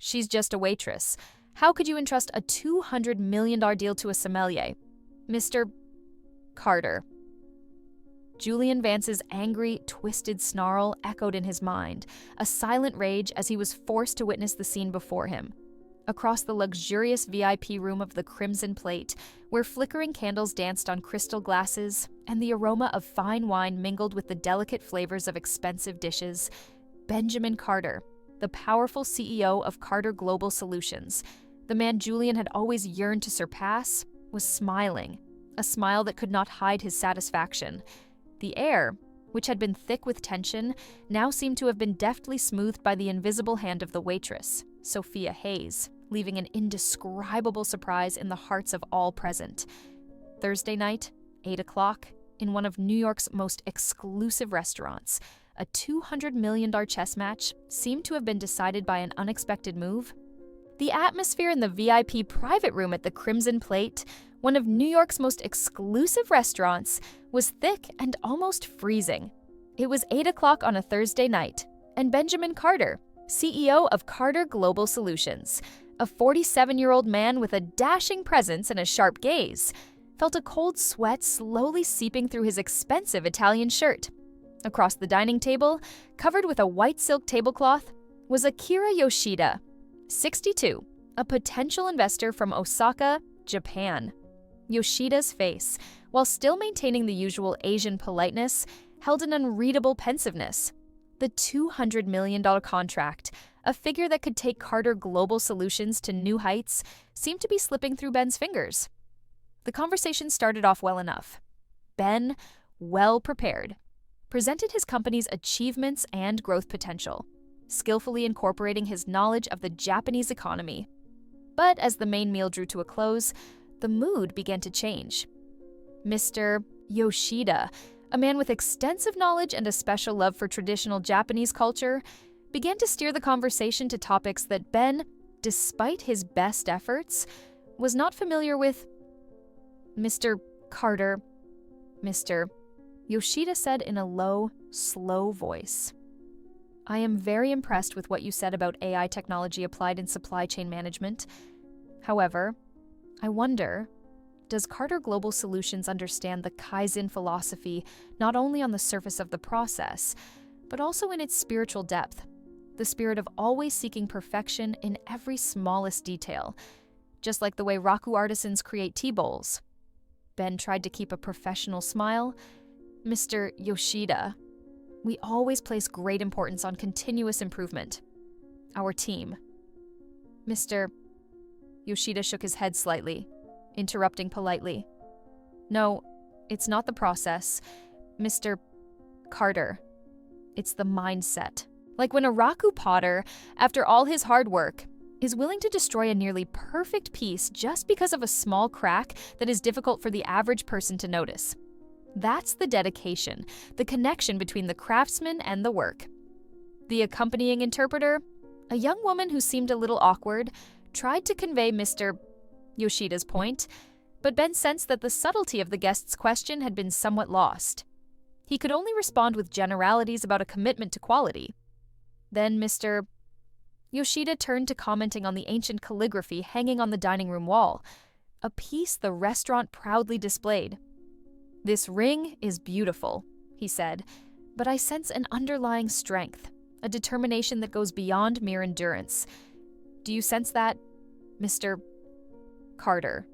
She's just a waitress. How could you entrust a $200 million deal to a sommelier? Mr. Carter. Julian Vance's angry, twisted snarl echoed in his mind, a silent rage as he was forced to witness the scene before him. Across the luxurious VIP room of the Crimson Plate, where flickering candles danced on crystal glasses and the aroma of fine wine mingled with the delicate flavors of expensive dishes, Benjamin Carter, the powerful CEO of Carter Global Solutions, the man Julian had always yearned to surpass, was smiling, a smile that could not hide his satisfaction. The air, which had been thick with tension, now seemed to have been deftly smoothed by the invisible hand of the waitress, Sophia Hayes, leaving an indescribable surprise in the hearts of all present. Thursday night, 8 o'clock, in one of New York's most exclusive restaurants, a $200 million chess match seemed to have been decided by an unexpected move. The atmosphere in the VIP private room at the Crimson Plate, one of New York's most exclusive restaurants, was thick and almost freezing. It was 8 o'clock on a Thursday night, and Benjamin Carter, CEO of Carter Global Solutions, a 47-year-old man with a dashing presence and a sharp gaze, felt a cold sweat slowly seeping through his expensive Italian shirt. Across the dining table, covered with a white silk tablecloth, was Akira Yoshida, 62, a potential investor from Osaka, Japan. Yoshida's face, while still maintaining the usual Asian politeness, held an unreadable pensiveness. The $200 million contract, a figure that could take Carter Global Solutions to new heights, seemed to be slipping through Ben's fingers. The conversation started off well enough. Ben, well prepared, presented his company's achievements and growth potential, skillfully incorporating his knowledge of the Japanese economy. But as the main meal drew to a close, the mood began to change. Mr. Yoshida, a man with extensive knowledge and a special love for traditional Japanese culture, began to steer the conversation to topics that Ben, despite his best efforts, was not familiar with. Mr. Carter, Mr. Yoshida said in a low, slow voice, "I am very impressed with what you said about AI technology applied in supply chain management. However, I wonder, does Carter Global Solutions understand the Kaizen philosophy not only on the surface of the process, but also in its spiritual depth, the spirit of always seeking perfection in every smallest detail, just like the way raku artisans create tea bowls?" Ben tried to keep a professional smile. "Mr. Yoshida, we always place great importance on continuous improvement. Our team." Mr. Yoshida shook his head slightly, interrupting politely. "No, it's not the process, Mr. Carter. It's the mindset. Like when a raku potter, after all his hard work, is willing to destroy a nearly perfect piece just because of a small crack that is difficult for the average person to notice. That's the dedication, the connection between the craftsman and the work." The accompanying interpreter, a young woman who seemed a little awkward, tried to convey Mr. Yoshida's point, but Ben sensed that the subtlety of the guest's question had been somewhat lost. He could only respond with generalities about a commitment to quality. Then Mr. Yoshida turned to commenting on the ancient calligraphy hanging on the dining room wall, a piece the restaurant proudly displayed. "This ring is beautiful," he said, "but I sense an underlying strength, a determination that goes beyond mere endurance. Do you sense that, Mr. Carter?"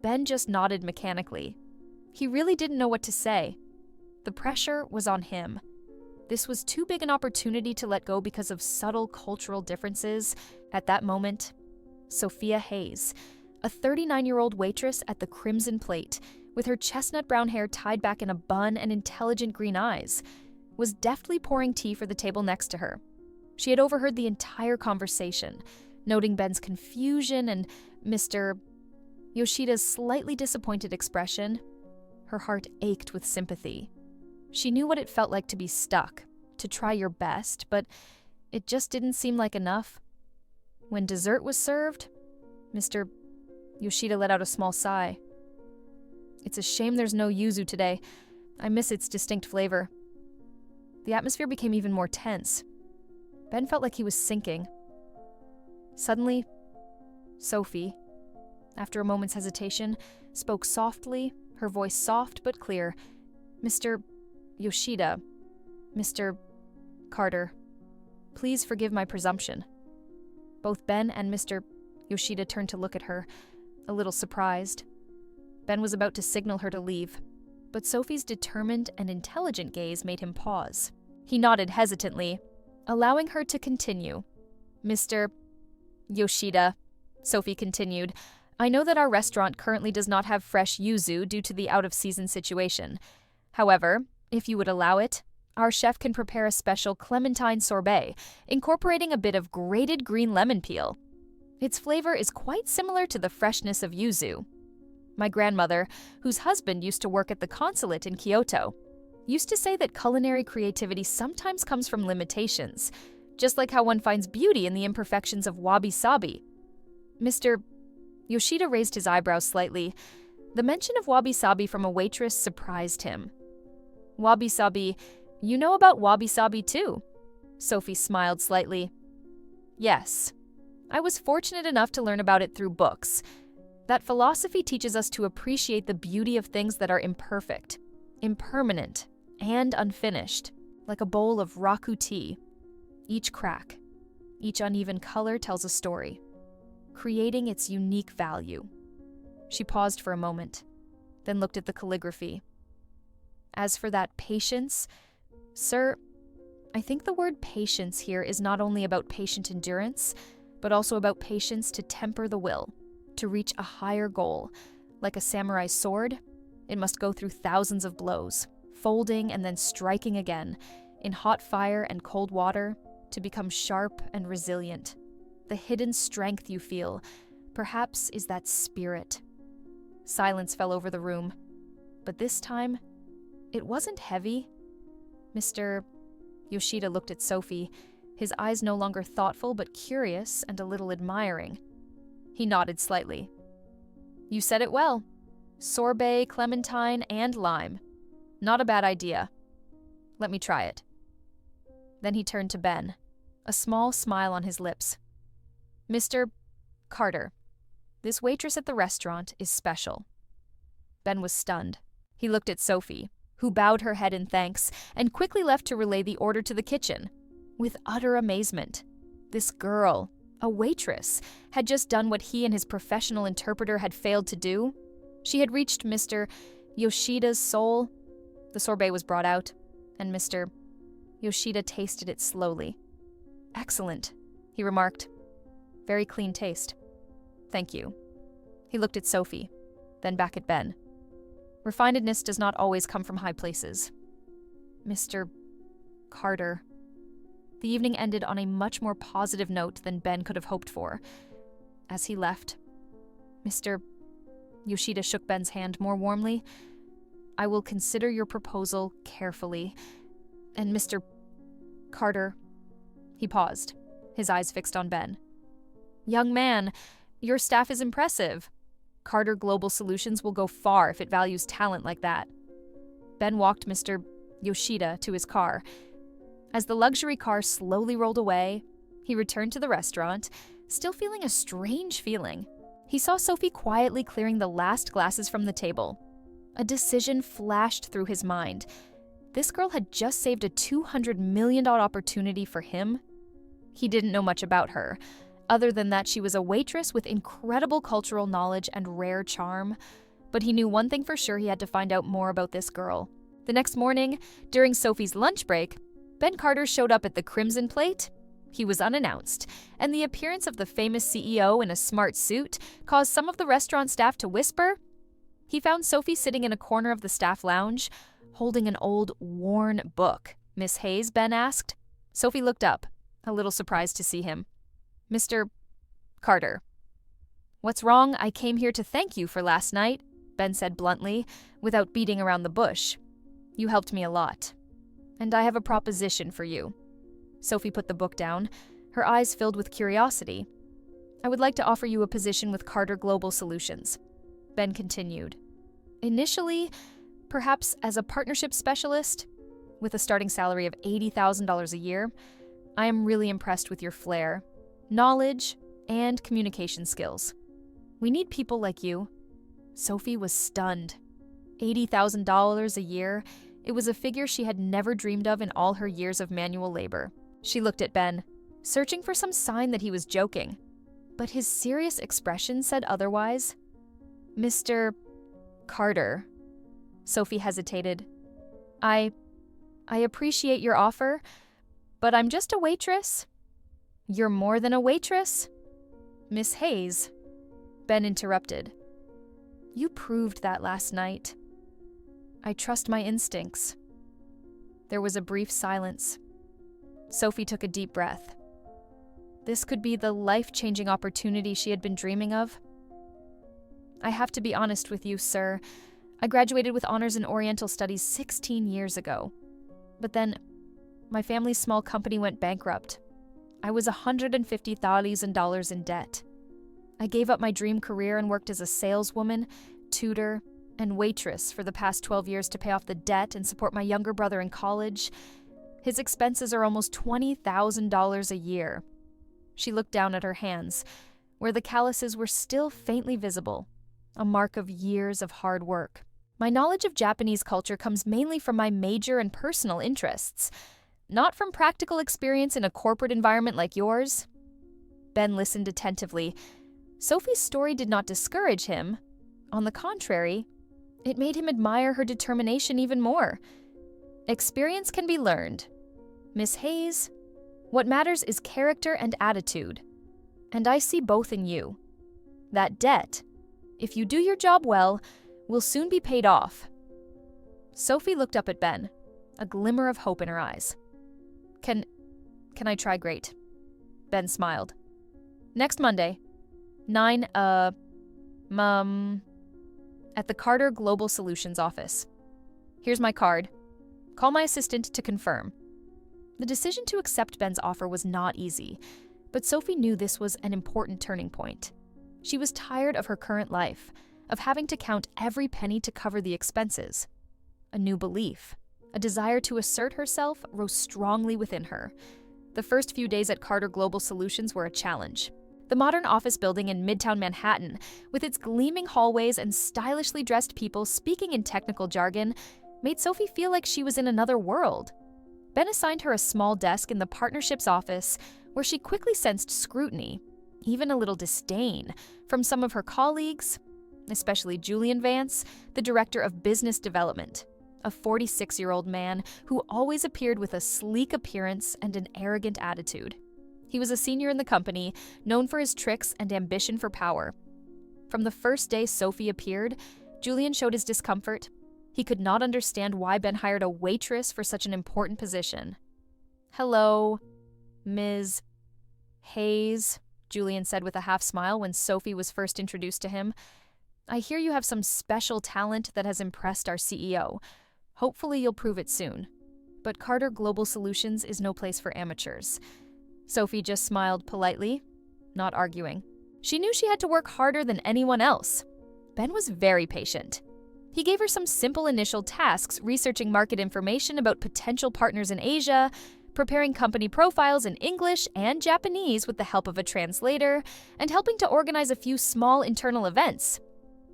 Ben just nodded mechanically. He really didn't know what to say. The pressure was on him. This was too big an opportunity to let go because of subtle cultural differences. At that moment, Sophia Hayes, a 39-year-old waitress at the Crimson Plate, with her chestnut brown hair tied back in a bun and intelligent green eyes, was deftly pouring tea for the table next to her. She had overheard the entire conversation, noting Ben's confusion and Mr. Yoshida's slightly disappointed expression. Her heart ached with sympathy. She knew what it felt like to be stuck, to try your best, but it just didn't seem like enough. When dessert was served, Mr. Yoshida let out a small sigh. "It's a shame there's no yuzu today. I miss its distinct flavor." The atmosphere became even more tense. Ben felt like he was sinking. Suddenly, Sophie, after a moment's hesitation, spoke softly, her voice soft but clear. "Mr. Yoshida, Mr. Carter, please forgive my presumption." Both Ben and Mr. Yoshida turned to look at her, a little surprised. Ben was about to signal her to leave, but Sophie's determined and intelligent gaze made him pause. He nodded hesitantly, allowing her to continue. "Mr. Yoshida," Sophie continued, "I know that our restaurant currently does not have fresh yuzu due to the out-of-season situation. However, if you would allow it, our chef can prepare a special clementine sorbet, incorporating a bit of grated green lemon peel. Its flavor is quite similar to the freshness of yuzu. My grandmother, whose husband used to work at the consulate in Kyoto, used to say that culinary creativity sometimes comes from limitations, just like how one finds beauty in the imperfections of wabi-sabi." Mr. Yoshida raised his eyebrows slightly. The mention of wabi-sabi from a waitress surprised him. "Wabi-sabi, you know about wabi-sabi too?" Sophie smiled slightly. "Yes. I was fortunate enough to learn about it through books. That philosophy teaches us to appreciate the beauty of things that are imperfect, impermanent, and unfinished, like a bowl of raku tea. Each crack, each uneven color tells a story, creating its unique value." She paused for a moment, then looked at the calligraphy. "As for that patience, sir, I think the word patience here is not only about patient endurance, but also about patience to temper the will, to reach a higher goal. Like a samurai sword, it must go through thousands of blows, folding and then striking again, in hot fire and cold water, to become sharp and resilient. The hidden strength you feel, perhaps, is that spirit." Silence fell over the room, but this time, it wasn't heavy. Mr. Yoshida looked at Sophie, his eyes no longer thoughtful but curious and a little admiring. He nodded slightly. "You said it well. Sorbet, clementine, and lime. Not a bad idea. Let me try it." Then he turned to Ben, a small smile on his lips. "Mr. Carter, this waitress at the restaurant is special." Ben was stunned. He looked at Sophie, who bowed her head in thanks and quickly left to relay the order to the kitchen. With utter amazement, this girl, a waitress, had just done what he and his professional interpreter had failed to do. She had reached Mr. Yoshida's soul. The sorbet was brought out, and Mr. Yoshida tasted it slowly. "Excellent," he remarked. "Very clean taste. Thank you." He looked at Sophie, then back at Ben. "Refinedness does not always come from high places. Mr. Carter." The evening ended on a much more positive note than Ben could have hoped for. As he left, Mr. Yoshida shook Ben's hand more warmly. "I will consider your proposal carefully. And Mr. Carter," he paused, his eyes fixed on Ben. "Young man, your staff is impressive. Carter Global Solutions will go far if it values talent like that." Ben walked Mr. Yoshida to his car. As the luxury car slowly rolled away, he returned to the restaurant, still feeling a strange feeling. He saw Sophie quietly clearing the last glasses from the table. A decision flashed through his mind. This girl had just saved a $200 million opportunity for him. He didn't know much about her, other than that she was a waitress with incredible cultural knowledge and rare charm. But he knew one thing for sure: he had to find out more about this girl. The next morning, during Sophie's lunch break, Ben Carter showed up at the Crimson Plate. He was unannounced, and the appearance of the famous CEO in a smart suit caused some of the restaurant staff to whisper. He found Sophie sitting in a corner of the staff lounge, holding an old, worn book. "Miss Hayes?" Ben asked. Sophie looked up, a little surprised to see him. "Mr. Carter." "What's wrong? I came here to thank you for last night," Ben said bluntly, without beating around the bush. "You helped me a lot. And I have a proposition for you." Sophie put the book down, her eyes filled with curiosity. "I would like to offer you a position with Carter Global Solutions," Ben continued. "Initially, perhaps as a partnership specialist, with a starting salary of $80,000 a year. I am really impressed with your flair, knowledge, and communication skills. We need people like you." Sophie was stunned. $80,000 a year. It was a figure she had never dreamed of in all her years of manual labor. She looked at Ben, searching for some sign that he was joking. But his serious expression said otherwise. "Mr. Carter." Sophie hesitated. I appreciate your offer, but I'm just a waitress." "You're more than a waitress." "Miss Hayes," Ben interrupted. "You proved that last night. I trust my instincts." There was a brief silence. Sophie took a deep breath. This could be the life-changing opportunity she had been dreaming of. "I have to be honest with you, sir. I graduated with honors in Oriental Studies 16 years ago. But then, my family's small company went bankrupt. I was $150,000 in debt. I gave up my dream career and worked as a saleswoman, tutor, and waitress for the past 12 years to pay off the debt and support my younger brother in college. His expenses are almost $20,000 a year." She looked down at her hands, where the calluses were still faintly visible, a mark of years of hard work. "My knowledge of Japanese culture comes mainly from my major and personal interests, not from practical experience in a corporate environment like yours." Ben listened attentively. Sophie's story did not discourage him. On the contrary, it made him admire her determination even more. "Experience can be learned. Miss Hayes, what matters is character and attitude. And I see both in you. That debt, if you do your job well, will soon be paid off." Sophie looked up at Ben, a glimmer of hope in her eyes. Can I try? Great." Ben smiled. "Next Monday, 9, at the Carter Global Solutions office. Here's my card. Call my assistant to confirm." The decision to accept Ben's offer was not easy, but Sophie knew this was an important turning point. She was tired of her current life, of having to count every penny to cover the expenses. A new belief, a desire to assert herself, rose strongly within her. The first few days at Carter Global Solutions were a challenge. The modern office building in Midtown Manhattan, with its gleaming hallways and stylishly dressed people speaking in technical jargon, made Sophie feel like she was in another world. Ben assigned her a small desk in the partnership's office, where she quickly sensed scrutiny, even a little disdain, from some of her colleagues, especially Julian Vance, the director of business development, a 46-year-old man who always appeared with a sleek appearance and an arrogant attitude. He was a senior in the company, known for his tricks and ambition for power. From the first day Sophie appeared, Julian showed his discomfort. He could not understand why Ben hired a waitress for such an important position. "Hello, Ms. Hayes," Julian said with a half-smile when Sophie was first introduced to him. "I hear you have some special talent that has impressed our CEO. Hopefully you'll prove it soon. But Carter Global Solutions is no place for amateurs." Sophie just smiled politely, not arguing. She knew she had to work harder than anyone else. Ben was very patient. He gave her some simple initial tasks, researching market information about potential partners in Asia, preparing company profiles in English and Japanese with the help of a translator, and helping to organize a few small internal events.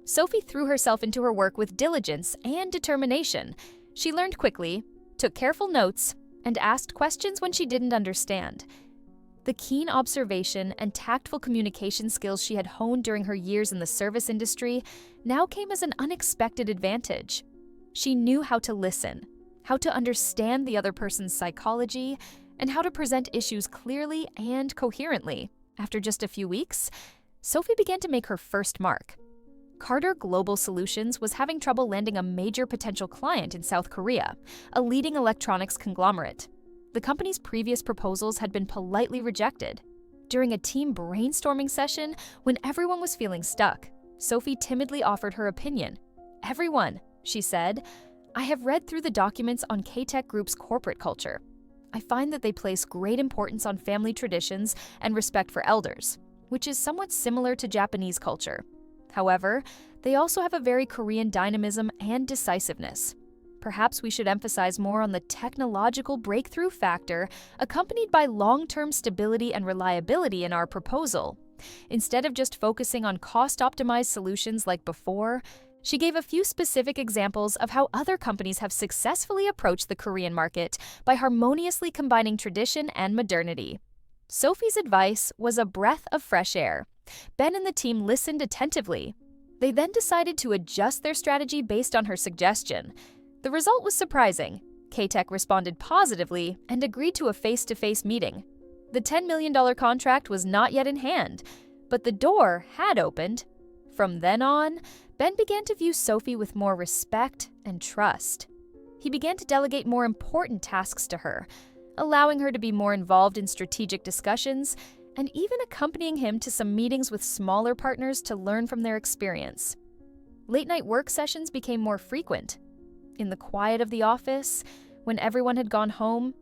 Sophie threw herself into her work with diligence and determination. She learned quickly, took careful notes, and asked questions when she didn't understand. The keen observation and tactful communication skills she had honed during her years in the service industry now came as an unexpected advantage. She knew how to listen, how to understand the other person's psychology, and how to present issues clearly and coherently. After just a few weeks, Sophie began to make her first mark. Carter Global Solutions was having trouble landing a major potential client in South Korea, a leading electronics conglomerate. The company's previous proposals had been politely rejected. During a team brainstorming session, when everyone was feeling stuck, Sophie timidly offered her opinion. "Everyone," she said, "I have read through the documents on K-Tech Group's corporate culture. I find that they place great importance on family traditions and respect for elders, which is somewhat similar to Japanese culture. However, they also have a very Korean dynamism and decisiveness. Perhaps we should emphasize more on the technological breakthrough factor accompanied by long-term stability and reliability in our proposal. Instead of just focusing on cost-optimized solutions like before, she gave a few specific examples of how other companies have successfully approached the Korean market by harmoniously combining tradition and modernity. Sophie's advice was a breath of fresh air. Ben and the team listened attentively. They then decided to adjust their strategy based on her suggestion. The result was surprising. K-Tech responded positively and agreed to a face-to-face meeting. The $10 million contract was not yet in hand, but the door had opened. From then on, Ben began to view Sophie with more respect and trust. He began to delegate more important tasks to her, allowing her to be more involved in strategic discussions and even accompanying him to some meetings with smaller partners to learn from their experience. Late-night work sessions became more frequent. In the quiet of the office, when everyone had gone home,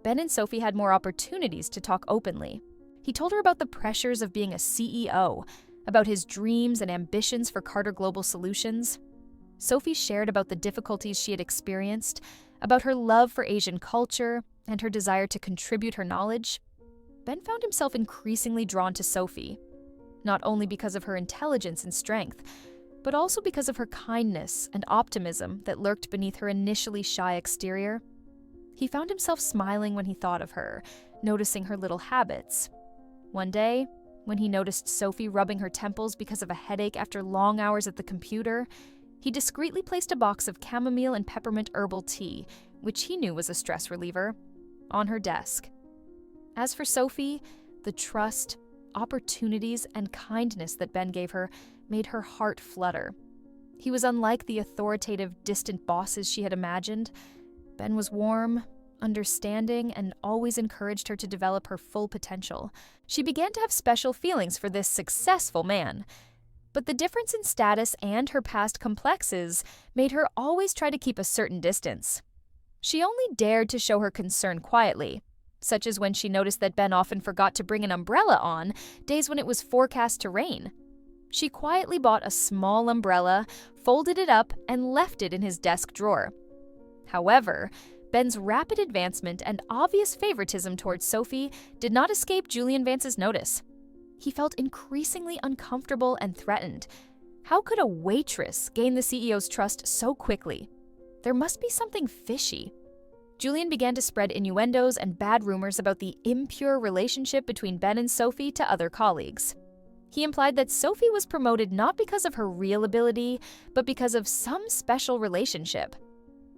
Ben and Sophie had more opportunities to talk openly. He told her about the pressures of being a CEO, about his dreams and ambitions for Carter Global Solutions. Sophie shared about the difficulties she had experienced, about her love for Asian culture, and her desire to contribute her knowledge. Ben found himself increasingly drawn to Sophie, not only because of her intelligence and strength, but also because of her kindness and optimism that lurked beneath her initially shy exterior. He found himself smiling when he thought of her, noticing her little habits. One day, when he noticed Sophie rubbing her temples because of a headache after long hours at the computer, he discreetly placed a box of chamomile and peppermint herbal tea, which he knew was a stress reliever, on her desk. As for Sophie, the trust, opportunities, and kindness that Ben gave her made her heart flutter. He was unlike the authoritative, distant bosses she had imagined. Ben was warm, understanding, and always encouraged her to develop her full potential. She began to have special feelings for this successful man. But the difference in status and her past complexes made her always try to keep a certain distance. She only dared to show her concern quietly, such as when she noticed that Ben often forgot to bring an umbrella on days when it was forecast to rain. She quietly bought a small umbrella, folded it up, and left it in his desk drawer. However, Ben's rapid advancement and obvious favoritism towards Sophie did not escape Julian Vance's notice. He felt increasingly uncomfortable and threatened. How could a waitress gain the CEO's trust so quickly? There must be something fishy. Julian began to spread innuendos and bad rumors about the impure relationship between Ben and Sophie to other colleagues. He implied that Sophie was promoted not because of her real ability, but because of some special relationship.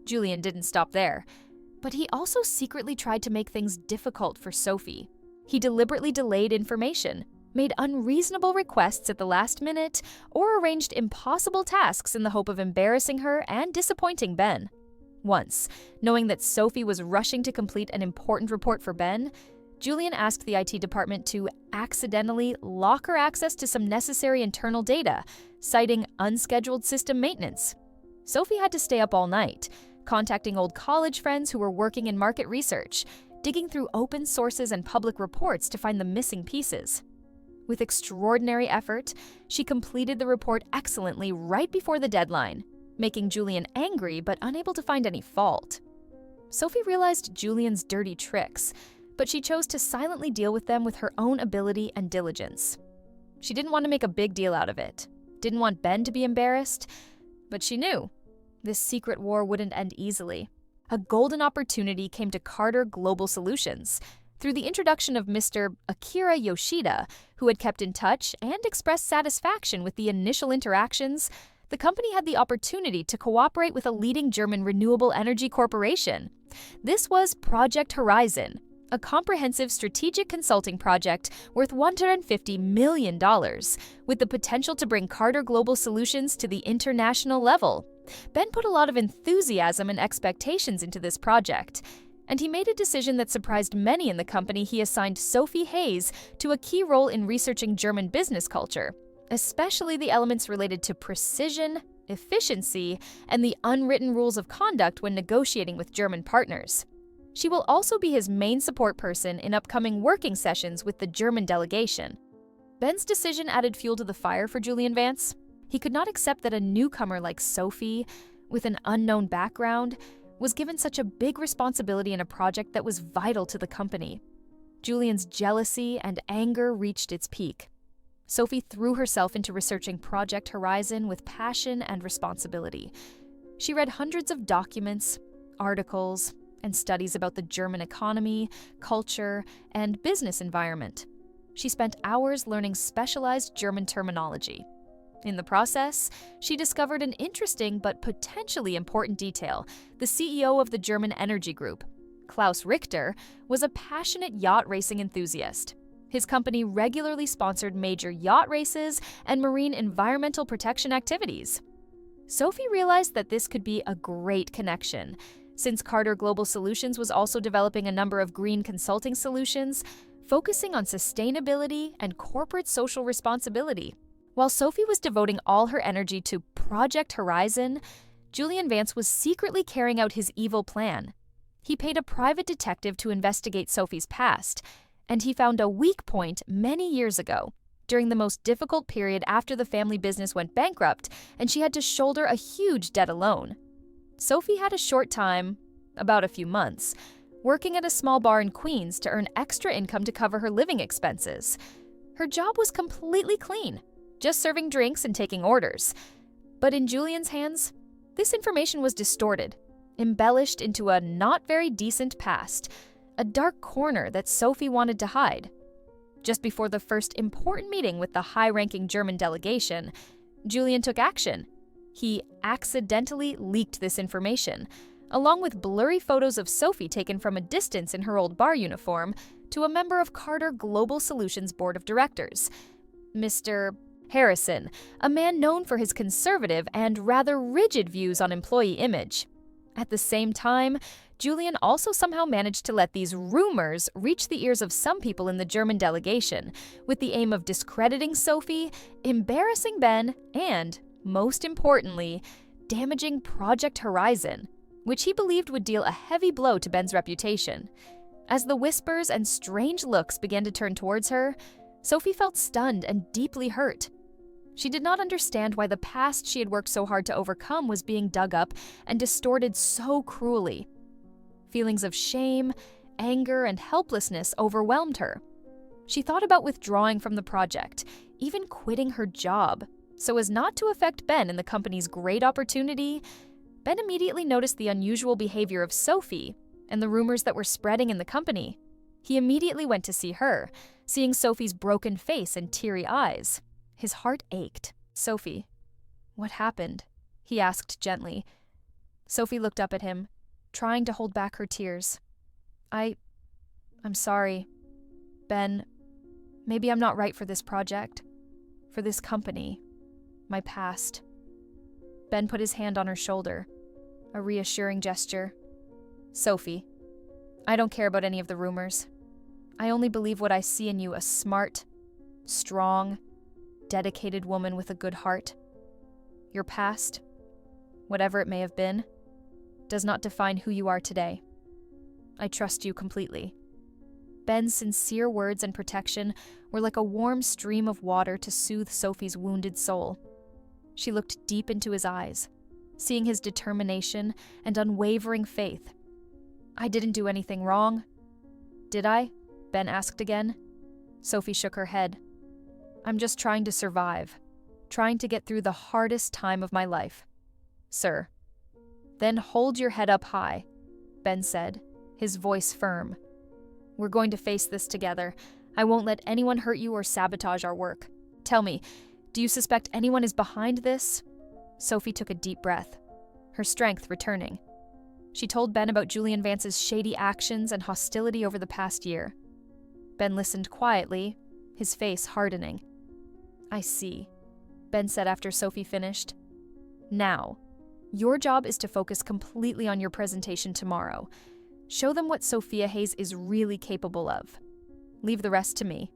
Julian didn't stop there, but he also secretly tried to make things difficult for Sophie. He deliberately delayed information, made unreasonable requests at the last minute, or arranged impossible tasks in the hope of embarrassing her and disappointing Ben. Once, knowing that Sophie was rushing to complete an important report for Ben, Julian asked the IT department to accidentally lock her access to some necessary internal data, citing unscheduled system maintenance. Sophie had to stay up all night, contacting old college friends who were working in market research, digging through open sources and public reports to find the missing pieces. With extraordinary effort, she completed the report excellently right before the deadline, making Julian angry but unable to find any fault. Sophie realized Julian's dirty tricks, but she chose to silently deal with them with her own ability and diligence. She didn't want to make a big deal out of it, didn't want Ben to be embarrassed, but she knew this secret war wouldn't end easily. A golden opportunity came to Carter Global Solutions through the introduction of Mr. Akira Yoshida, who had kept in touch and expressed satisfaction with the initial interactions. The company had the opportunity to cooperate with a leading German renewable energy corporation. This was Project Horizon, a comprehensive strategic consulting project worth $150 million, with the potential to bring Carter Global Solutions to the international level. Ben put a lot of enthusiasm and expectations into this project, and he made a decision that surprised many in the company. He assigned Sophie Hayes to a key role in researching German business culture, especially the elements related to precision, efficiency, and the unwritten rules of conduct when negotiating with German partners. She will also be his main support person in upcoming working sessions with the German delegation. Ben's decision added fuel to the fire for Julian Vance. He could not accept that a newcomer like Sophie, with an unknown background, was given such a big responsibility in a project that was vital to the company. Julian's jealousy and anger reached its peak. Sophie threw herself into researching Project Horizon with passion and responsibility. She read hundreds of documents, articles, and studies about the German economy, culture, and business environment. She spent hours learning specialized German terminology. In the process, she discovered an interesting but potentially important detail. The CEO of the German energy group, Klaus Richter, was a passionate yacht racing enthusiast. His company regularly sponsored major yacht races and marine environmental protection activities. Sophie realized that this could be a great connection. Since Carter Global Solutions was also developing a number of green consulting solutions, focusing on sustainability and corporate social responsibility. While Sophie was devoting all her energy to Project Horizon, Julian Vance was secretly carrying out his evil plan. He paid a private detective to investigate Sophie's past, and he found a weak point many years ago, during the most difficult period after the family business went bankrupt and she had to shoulder a huge debt alone. Sophie had a short time, about a few months, working at a small bar in Queens to earn extra income to cover her living expenses. Her job was completely clean, just serving drinks and taking orders. But in Julian's hands, this information was distorted, embellished into a not very decent past, a dark corner that Sophie wanted to hide. Just before the first important meeting with the high-ranking German delegation, Julian took action. He accidentally leaked this information, along with blurry photos of Sophie taken from a distance in her old bar uniform, to a member of Carter Global Solutions Board of Directors, Mr. Harrison, a man known for his conservative and rather rigid views on employee image. At the same time, Julian also somehow managed to let these rumors reach the ears of some people in the German delegation, with the aim of discrediting Sophie, embarrassing Ben, and, most importantly, damaging Project Horizon, which he believed would deal a heavy blow to Ben's reputation. As the whispers and strange looks began to turn towards her, Sophie felt stunned and deeply hurt. She did not understand why the past she had worked so hard to overcome was being dug up and distorted so cruelly. Feelings of shame, anger, and helplessness overwhelmed her. She thought about withdrawing from the project, even quitting her job, so as not to affect Ben in the company's great opportunity. Ben immediately noticed the unusual behavior of Sophie and the rumors that were spreading in the company. He immediately went to see her, seeing Sophie's broken face and teary eyes. His heart ached. "Sophie, what happened?" he asked gently. Sophie looked up at him, trying to hold back her tears. I'm sorry. Ben, maybe I'm not right for this project, for this company, my past." Ben put his hand on her shoulder, a reassuring gesture. "Sophie, I don't care about any of the rumors. I only believe what I see in you, a smart, strong, dedicated woman with a good heart. Your past, whatever it may have been, does not define who you are today. I trust you completely." Ben's sincere words and protection were like a warm stream of water to soothe Sophie's wounded soul. She looked deep into his eyes, seeing his determination and unwavering faith. "I didn't do anything wrong, did I?" Ben asked again. Sophie shook her head. "I'm just trying to survive, trying to get through the hardest time of my life, sir." "Then hold your head up high," Ben said, his voice firm. "We're going to face this together. I won't let anyone hurt you or sabotage our work. Tell me, do you suspect anyone is behind this?" Sophie took a deep breath, her strength returning. She told Ben about Julian Vance's shady actions and hostility over the past year. Ben listened quietly, his face hardening. "I see," Ben said after Sophie finished. "Now, your job is to focus completely on your presentation tomorrow. Show them what Sophia Hayes is really capable of. Leave the rest to me."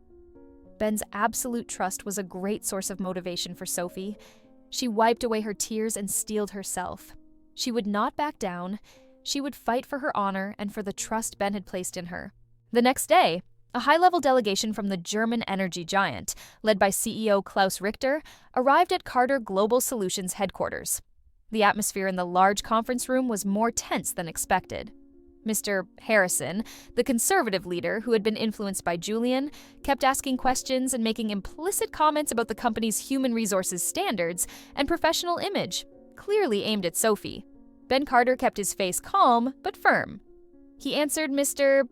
Ben's absolute trust was a great source of motivation for Sophie. She wiped away her tears and steeled herself. She would not back down. She would fight for her honor and for the trust Ben had placed in her. The next day, a high-level delegation from the German energy giant, led by CEO Klaus Richter, arrived at Carter Global Solutions headquarters. The atmosphere in the large conference room was more tense than expected. Mr. Harrison, the conservative leader who had been influenced by Julian, kept asking questions and making implicit comments about the company's human resources standards and professional image, clearly aimed at Sophie. Ben Carter kept his face calm but firm. He answered Mr.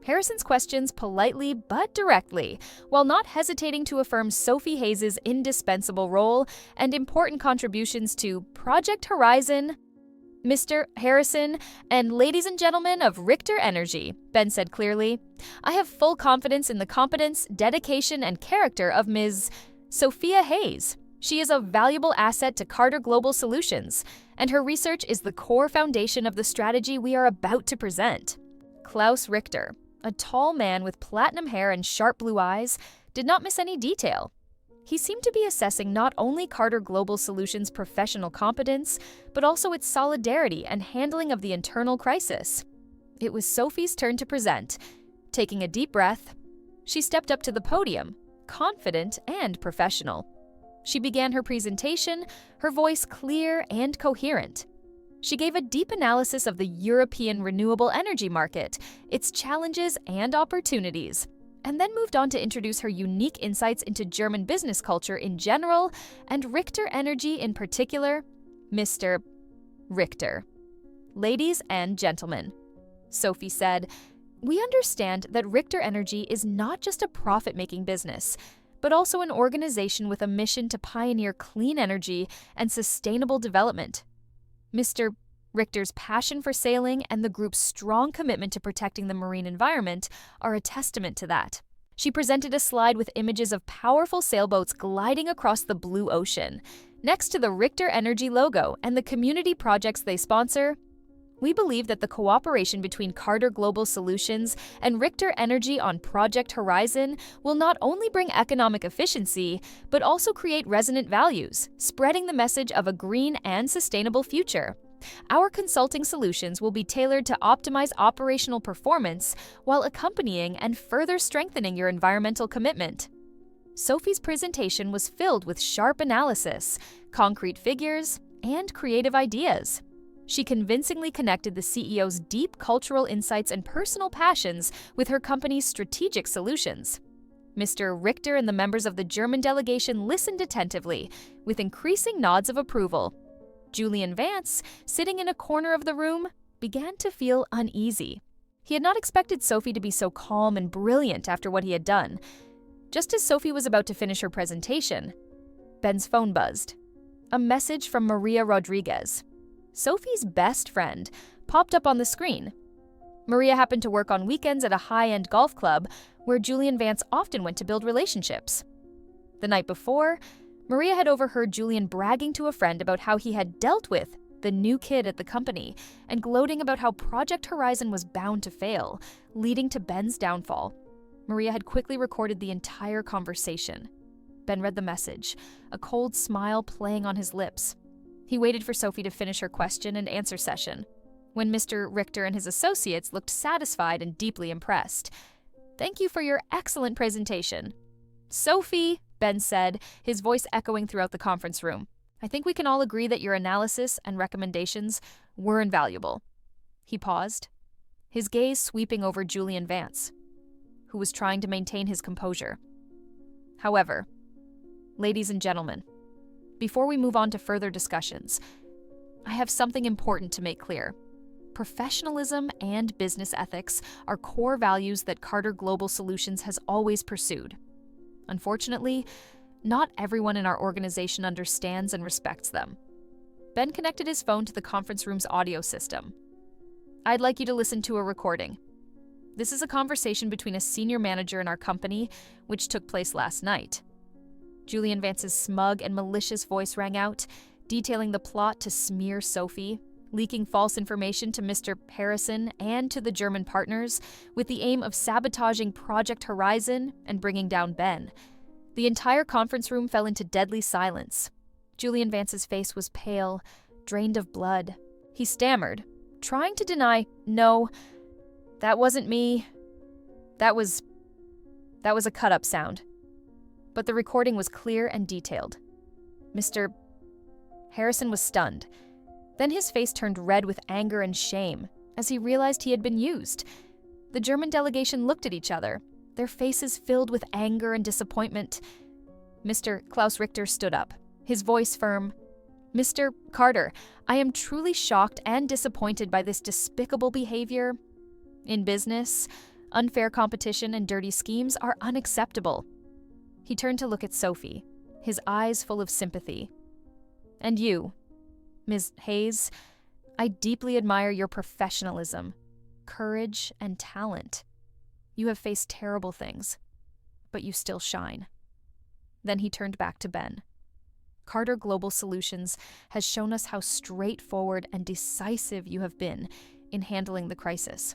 Harrison's questions politely but directly, while not hesitating to affirm Sophie Hayes' indispensable role and important contributions to Project Horizon. Mr. Harrison and ladies and gentlemen of Richter Energy, Ben said clearly, I have full confidence in the competence, dedication, and character of Ms. Sophia Hayes. She is a valuable asset to Carter Global Solutions, and her research is the core foundation of the strategy we are about to present. Klaus Richter, a tall man with platinum hair and sharp blue eyes, did not miss any detail. He seemed to be assessing not only Carter Global Solutions' professional competence, but also its solidarity and handling of the internal crisis. It was Sophie's turn to present. Taking a deep breath, she stepped up to the podium, confident and professional. She began her presentation, her voice clear and coherent. She gave a deep analysis of the European renewable energy market, its challenges and opportunities, and then moved on to introduce her unique insights into German business culture in general and Richter Energy in particular. Mr. Richter. Ladies and gentlemen, Sophie said, we understand that Richter Energy is not just a profit-making business, but also an organization with a mission to pioneer clean energy and sustainable development. Mr. Richter's passion for sailing and the group's strong commitment to protecting the marine environment are a testament to that. She presented a slide with images of powerful sailboats gliding across the blue ocean. Next to the Richter Energy logo and the community projects they sponsor, we believe that the cooperation between Carter Global Solutions and Richter Energy on Project Horizon will not only bring economic efficiency, but also create resonant values, spreading the message of a green and sustainable future. Our consulting solutions will be tailored to optimize operational performance while accompanying and further strengthening your environmental commitment. Sophie's presentation was filled with sharp analysis, concrete figures, and creative ideas. She convincingly connected the CEO's deep cultural insights and personal passions with her company's strategic solutions. Mr. Richter and the members of the German delegation listened attentively, with increasing nods of approval. Julian Vance, sitting in a corner of the room, began to feel uneasy. He had not expected Sophie to be so calm and brilliant after what he had done. Just as Sophie was about to finish her presentation, Ben's phone buzzed. A message from Maria Rodriguez, Sophie's best friend, popped up on the screen. Maria happened to work on weekends at a high-end golf club where Julian Vance often went to build relationships. The night before, Maria had overheard Julian bragging to a friend about how he had dealt with the new kid at the company and gloating about how Project Horizon was bound to fail, leading to Ben's downfall. Maria had quickly recorded the entire conversation. Ben read the message, a cold smile playing on his lips. He waited for Sophie to finish her question and answer session, when Mr. Richter and his associates looked satisfied and deeply impressed. Thank you for your excellent presentation. Sophie, Ben said, his voice echoing throughout the conference room. I think we can all agree that your analysis and recommendations were invaluable. He paused, his gaze sweeping over Julian Vance, who was trying to maintain his composure. However, ladies and gentlemen, before we move on to further discussions, I have something important to make clear. Professionalism and business ethics are core values that Carter Global Solutions has always pursued. Unfortunately, not everyone in our organization understands and respects them. Ben connected his phone to the conference room's audio system. I'd like you to listen to a recording. This is a conversation between a senior manager in our company, which took place last night. Julian Vance's smug and malicious voice rang out, detailing the plot to smear Sophie, leaking false information to Mr. Harrison and to the German partners, with the aim of sabotaging Project Horizon and bringing down Ben. The entire conference room fell into deadly silence. Julian Vance's face was pale, drained of blood. He stammered, trying to deny, "No, that wasn't me. That was a cut-up sound." But the recording was clear and detailed. Mr. Harrison was stunned. Then his face turned red with anger and shame, as he realized he had been used. The German delegation looked at each other, their faces filled with anger and disappointment. Mr. Klaus Richter stood up, his voice firm. "Mr. Carter, I am truly shocked and disappointed by this despicable behavior. In business, unfair competition and dirty schemes are unacceptable." He turned to look at Sophie, his eyes full of sympathy. "And you, Ms. Hayes, I deeply admire your professionalism, courage, and talent. You have faced terrible things, but you still shine." Then he turned back to Ben. "Carter Global Solutions has shown us how straightforward and decisive you have been in handling the crisis.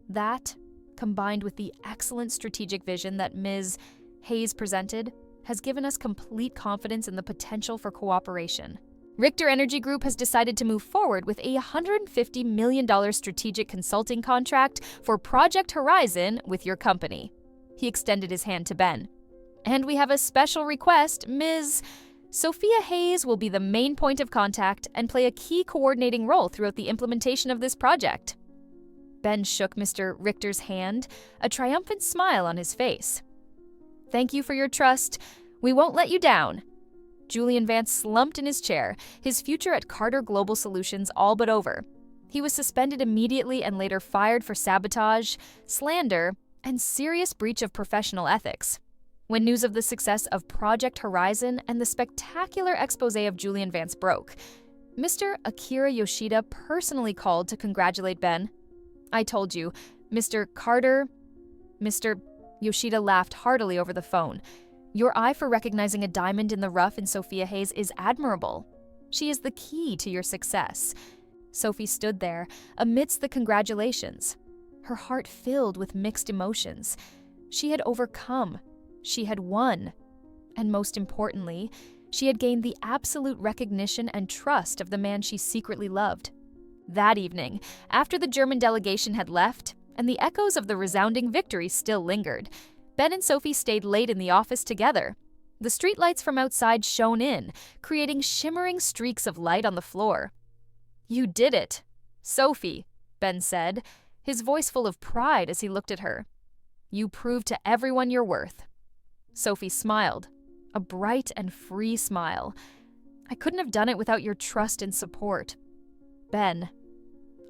That, combined with the excellent strategic vision that Ms. Hayes presented, has given us complete confidence in the potential for cooperation. Richter Energy Group has decided to move forward with a $150 million strategic consulting contract for Project Horizon with your company." He extended his hand to Ben. "And we have a special request. Ms. Sophia Hayes will be the main point of contact and play a key coordinating role throughout the implementation of this project." Ben shook Mr. Richter's hand, a triumphant smile on his face. "Thank you for your trust. We won't let you down." Julian Vance slumped in his chair, his future at Carter Global Solutions all but over. He was suspended immediately and later fired for sabotage, slander, and serious breach of professional ethics. When news of the success of Project Horizon and the spectacular expose of Julian Vance broke, Mr. Akira Yoshida personally called to congratulate Ben. "I told you, Mr. Carter." Mr. Yoshida laughed heartily over the phone. "Your eye for recognizing a diamond in the rough in Sophia Hayes is admirable. She is the key to your success." Sophie stood there, amidst the congratulations, her heart filled with mixed emotions. She had overcome. She had won. And most importantly, she had gained the absolute recognition and trust of the man she secretly loved. That evening, after the German delegation had left, and the echoes of the resounding victory still lingered, Ben and Sophie stayed late in the office together. The streetlights from outside shone in, creating shimmering streaks of light on the floor. "You did it, Sophie," Ben said, his voice full of pride as he looked at her. "You proved to everyone your worth." Sophie smiled, a bright and free smile. "I couldn't have done it without your trust and support. Ben,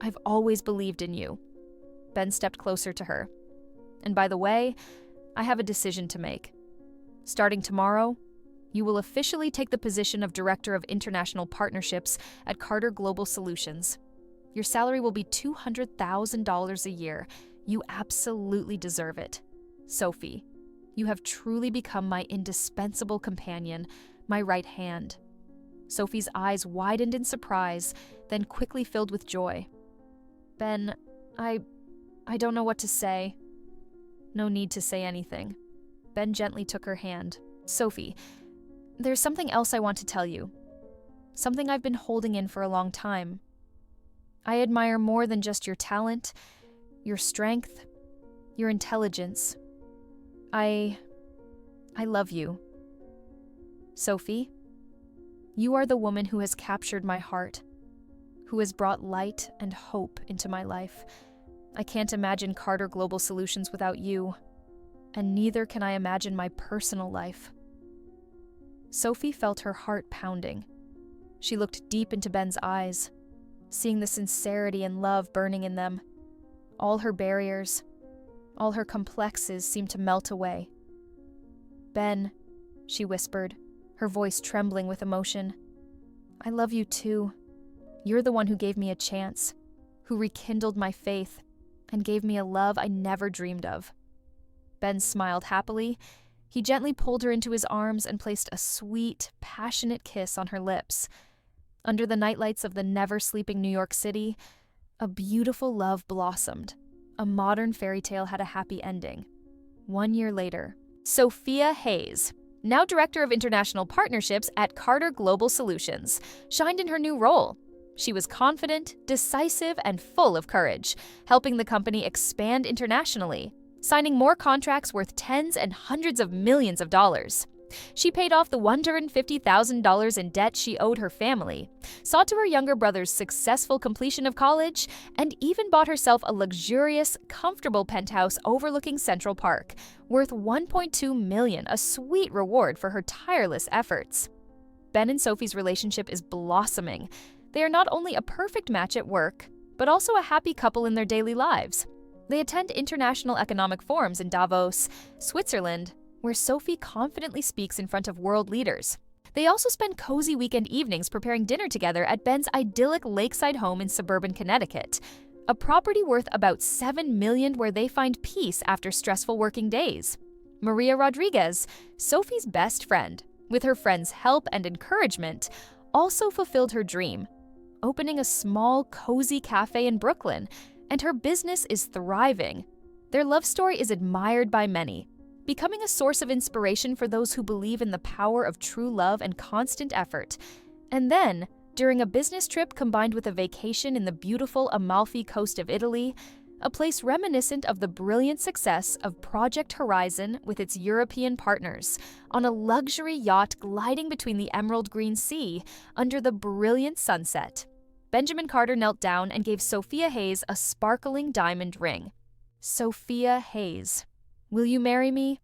I've always believed in you." Ben stepped closer to her. "And by the way, I have a decision to make. Starting tomorrow, you will officially take the position of Director of International Partnerships at Carter Global Solutions. Your salary will be $200,000 a year. You absolutely deserve it. Sophie, you have truly become my indispensable companion, my right hand." Sophie's eyes widened in surprise, then quickly filled with joy. "Ben, I don't know what to say." "No need to say anything." Ben gently took her hand. "Sophie, there's something else I want to tell you. Something I've been holding in for a long time. I admire more than just your talent, your strength, your intelligence. I love you. Sophie, you are the woman who has captured my heart, who has brought light and hope into my life. I can't imagine Carter Global Solutions without you, and neither can I imagine my personal life." Sophie felt her heart pounding. She looked deep into Ben's eyes, seeing the sincerity and love burning in them. All her barriers, all her complexes seemed to melt away. "Ben," she whispered, her voice trembling with emotion, "I love you too. You're the one who gave me a chance, who rekindled my faith, and gave me a love I never dreamed of." Ben smiled happily. He gently pulled her into his arms and placed a sweet, passionate kiss on her lips. Under the nightlights of the never-sleeping New York City, a beautiful love blossomed. A modern fairy tale had a happy ending. 1 year later, Sophia Hayes, now Director of International Partnerships at Carter Global Solutions, shined in her new role. She was confident, decisive, and full of courage, helping the company expand internationally, signing more contracts worth tens and hundreds of millions of dollars. She paid off the $150,000 in debt she owed her family, saw to her younger brother's successful completion of college, and even bought herself a luxurious, comfortable penthouse overlooking Central Park, worth $1.2 million, a sweet reward for her tireless efforts. Ben and Sophie's relationship is blossoming. They are not only a perfect match at work, but also a happy couple in their daily lives. They attend international economic forums in Davos, Switzerland, where Sophie confidently speaks in front of world leaders. They also spend cozy weekend evenings preparing dinner together at Ben's idyllic lakeside home in suburban Connecticut, a property worth about $7 million where they find peace after stressful working days. Maria Rodriguez, Sophie's best friend, with her friend's help and encouragement, also fulfilled her dream, opening a small, cozy cafe in Brooklyn, and her business is thriving. Their love story is admired by many, becoming a source of inspiration for those who believe in the power of true love and constant effort. And then, during a business trip combined with a vacation in the beautiful Amalfi coast of Italy, a place reminiscent of the brilliant success of Project Horizon with its European partners, on a luxury yacht gliding between the emerald green sea under the brilliant sunset, Benjamin Carter knelt down and gave Sophia Hayes a sparkling diamond ring. Sophia Hayes. Will you marry me?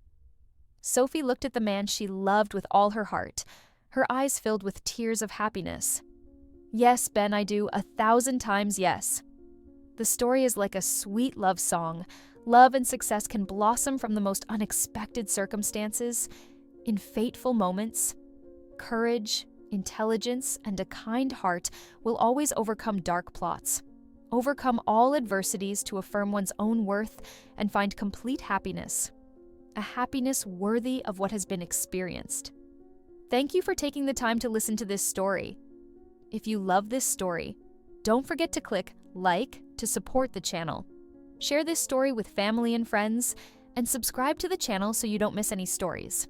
Sophie looked at the man she loved with all her heart, her eyes filled with tears of happiness. Yes, Ben, I do, 1,000 times yes. The story is like a sweet love song. Love and success can blossom from the most unexpected circumstances, in fateful moments. Courage, intelligence, and a kind heart will always overcome dark plots, overcome all adversities to affirm one's own worth and find complete happiness, a happiness worthy of what has been experienced. Thank you for taking the time to listen to this story. If you love this story, don't forget to click like to support the channel. Share this story with family and friends, and subscribe to the channel so you don't miss any stories.